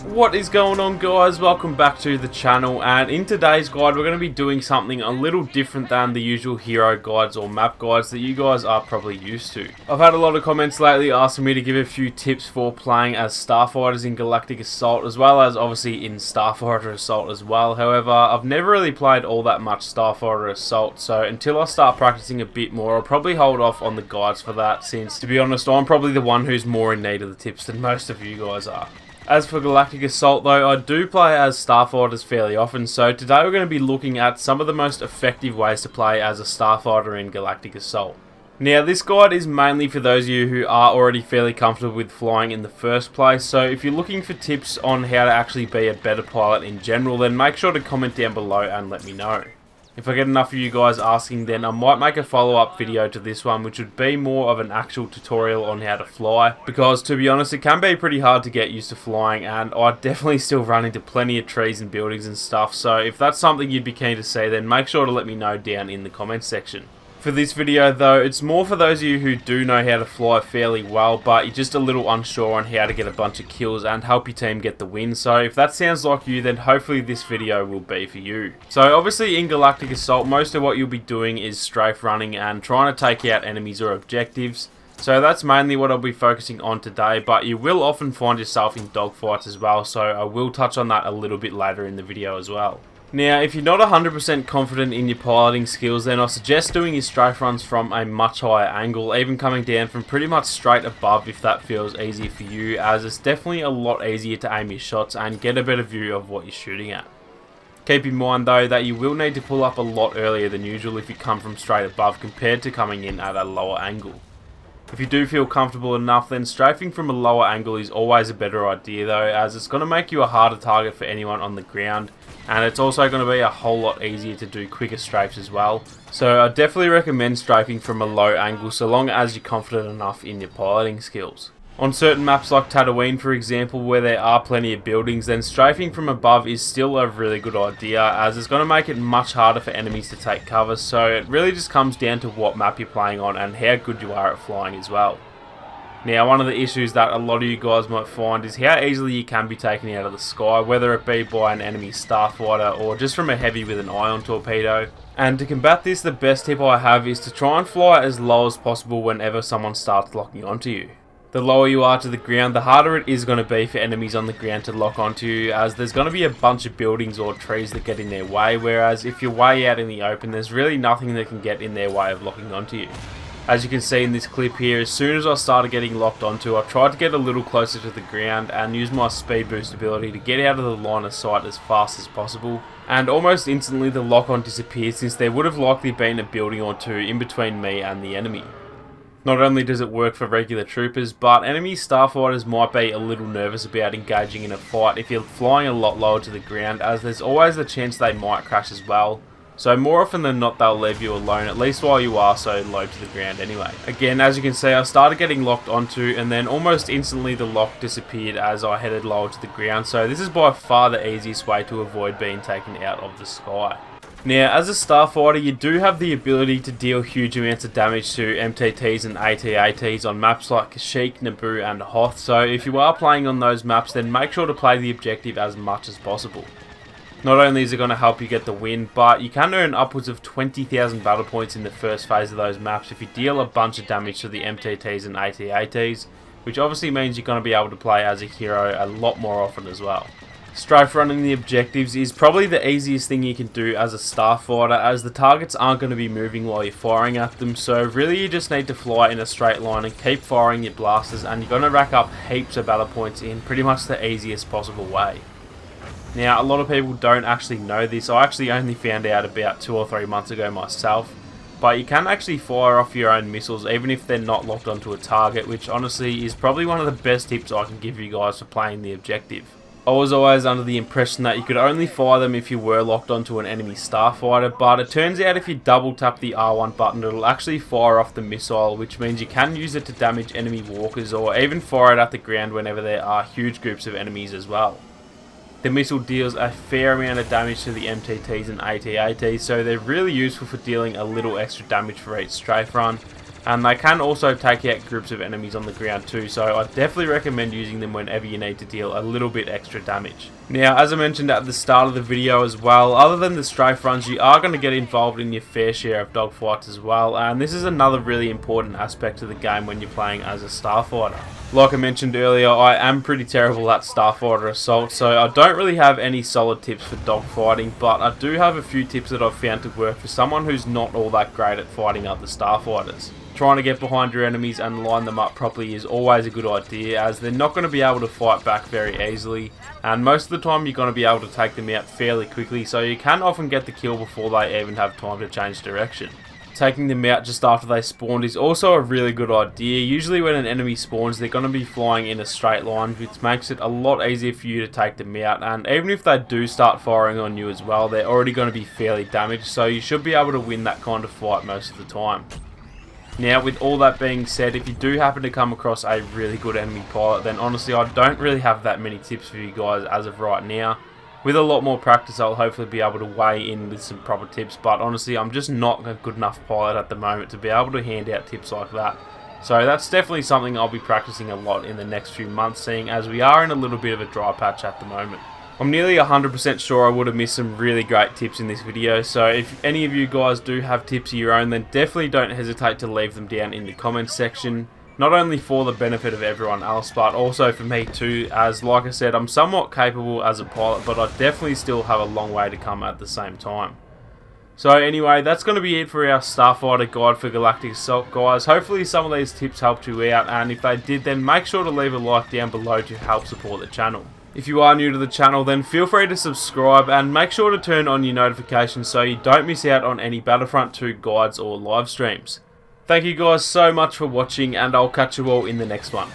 What is going on, guys? Welcome back to the channel, and in today's guide we're going to be doing something a little different than the usual hero guides or map guides that you guys are probably used to. I've had a lot of comments lately asking me to give a few tips for playing as Starfighters in Galactic Assault, as well as obviously in Starfighter Assault as well. However, I've never really played all that much Starfighter Assault, so until I start practicing a bit more I'll probably hold off on the guides for that, since to be honest I'm probably the one who's more in need of the tips than most of you guys are. As for Galactic Assault though, I do play as Starfighters fairly often, so today we're going to be looking at some of the most effective ways to play as a Starfighter in Galactic Assault. Now this guide is mainly for those of you who are already fairly comfortable with flying in the first place, so if you're looking for tips on how to actually be a better pilot in general, then make sure to comment down below and let me know. If I get enough of you guys asking, then I might make a follow-up video to this one, which would be more of an actual tutorial on how to fly, because to be honest it can be pretty hard to get used to flying, and I definitely still run into plenty of trees and buildings and stuff, so if that's something you'd be keen to see, then make sure to let me know down in the comments section. For this video though, it's more for those of you who do know how to fly fairly well, but you're just a little unsure on how to get a bunch of kills and help your team get the win. So if that sounds like you, then hopefully this video will be for you. So obviously in Galactic Assault, most of what you'll be doing is strafe running and trying to take out enemies or objectives. So that's mainly what I'll be focusing on today, but you will often find yourself in dogfights as well, so I will touch on that a little bit later in the video as well. Now, if you're not 100% confident in your piloting skills, then I suggest doing your strafe runs from a much higher angle, even coming down from pretty much straight above if that feels easier for you, as it's definitely a lot easier to aim your shots and get a better view of what you're shooting at. Keep in mind though that you will need to pull up a lot earlier than usual if you come from straight above compared to coming in at a lower angle. If you do feel comfortable enough, then strafing from a lower angle is always a better idea though, as it's going to make you a harder target for anyone on the ground, and it's also going to be a whole lot easier to do quicker strafes as well. So I definitely recommend strafing from a low angle so long as you're confident enough in your piloting skills. On certain maps like Tatooine for example, where there are plenty of buildings, then strafing from above is still a really good idea, as it's going to make it much harder for enemies to take cover, so it really just comes down to what map you're playing on and how good you are at flying as well. Now, one of the issues that a lot of you guys might find is how easily you can be taken out of the sky, whether it be by an enemy starfighter or just from a heavy with an ion torpedo. And to combat this, the best tip I have is to try and fly as low as possible whenever someone starts locking onto you. The lower you are to the ground, the harder it is going to be for enemies on the ground to lock onto you, as there's going to be a bunch of buildings or trees that get in their way, whereas if you're way out in the open, there's really nothing that can get in their way of locking onto you. As you can see in this clip here, as soon as I started getting locked onto, I tried to get a little closer to the ground and use my speed boost ability to get out of the line of sight as fast as possible, and almost instantly the lock on disappeared, since there would have likely been a building or two in between me and the enemy. Not only does it work for regular troopers, but enemy starfighters might be a little nervous about engaging in a fight if you're flying a lot lower to the ground, as there's always the chance they might crash as well. So more often than not they'll leave you alone, at least while you are so low to the ground anyway. Again, as you can see, I started getting locked onto, and then almost instantly the lock disappeared as I headed lower to the ground, so this is by far the easiest way to avoid being taken out of the sky. Now, as a starfighter, you do have the ability to deal huge amounts of damage to MTTs and AT-ATs on maps like Kashyyyk, Naboo and Hoth, so if you are playing on those maps, then make sure to play the objective as much as possible. Not only is it going to help you get the win, but you can earn upwards of 20,000 battle points in the first phase of those maps if you deal a bunch of damage to the MTTs and AT-ATs, which obviously means you're going to be able to play as a hero a lot more often as well. Strafe running the objectives is probably the easiest thing you can do as a starfighter, as the targets aren't going to be moving while you're firing at them, so really you just need to fly in a straight line and keep firing your blasters, and you're going to rack up heaps of battle points in pretty much the easiest possible way. Now, a lot of people don't actually know this. I actually only found out about 2 or 3 months ago myself, but you can actually fire off your own missiles even if they're not locked onto a target, which honestly is probably one of the best tips I can give you guys for playing the objective. I was always under the impression that you could only fire them if you were locked onto an enemy starfighter, but it turns out if you double tap the R1 button, it'll actually fire off the missile, which means you can use it to damage enemy walkers or even fire it at the ground whenever there are huge groups of enemies as well. The missile deals a fair amount of damage to the MTTs and AT-ATs, so they're really useful for dealing a little extra damage for each strafe run, and they can also take out groups of enemies on the ground too, so I definitely recommend using them whenever you need to deal a little bit extra damage. Now, as I mentioned at the start of the video as well, other than the strafe runs, you are going to get involved in your fair share of dogfights as well, and this is another really important aspect of the game when you're playing as a Starfighter. Like I mentioned earlier, I am pretty terrible at Starfighter Assault, so I don't really have any solid tips for dogfighting, but I do have a few tips that I've found to work for someone who's not all that great at fighting other Starfighters. Trying to get behind your enemies and line them up properly is always a good idea, as they're not going to be able to fight back very easily, and most of the time you're going to be able to take them out fairly quickly, so you can often get the kill before they even have time to change direction. Taking them out just after they spawned is also a really good idea. Usually when an enemy spawns, they're going to be flying in a straight line, which makes it a lot easier for you to take them out, and even if they do start firing on you as well, they're already going to be fairly damaged, so you should be able to win that kind of fight most of the time. Now, with all that being said, if you do happen to come across a really good enemy pilot, then honestly I don't really have that many tips for you guys as of right now. With a lot more practice, I'll hopefully be able to weigh in with some proper tips, but honestly I'm just not a good enough pilot at the moment to be able to hand out tips like that. So that's definitely something I'll be practicing a lot in the next few months, seeing as we are in a little bit of a dry patch at the moment. I'm nearly 100% sure I would have missed some really great tips in this video, so if any of you guys do have tips of your own, then definitely don't hesitate to leave them down in the comments section. Not only for the benefit of everyone else, but also for me too, as like I said, I'm somewhat capable as a pilot, but I definitely still have a long way to come at the same time. So anyway, that's going to be it for our Starfighter guide for Galactic Assault, guys. Hopefully some of these tips helped you out, and if they did, then make sure to leave a like down below to help support the channel. If you are new to the channel, then feel free to subscribe and make sure to turn on your notifications so you don't miss out on any Battlefront 2 guides or live streams. Thank you guys so much for watching, and I'll catch you all in the next one.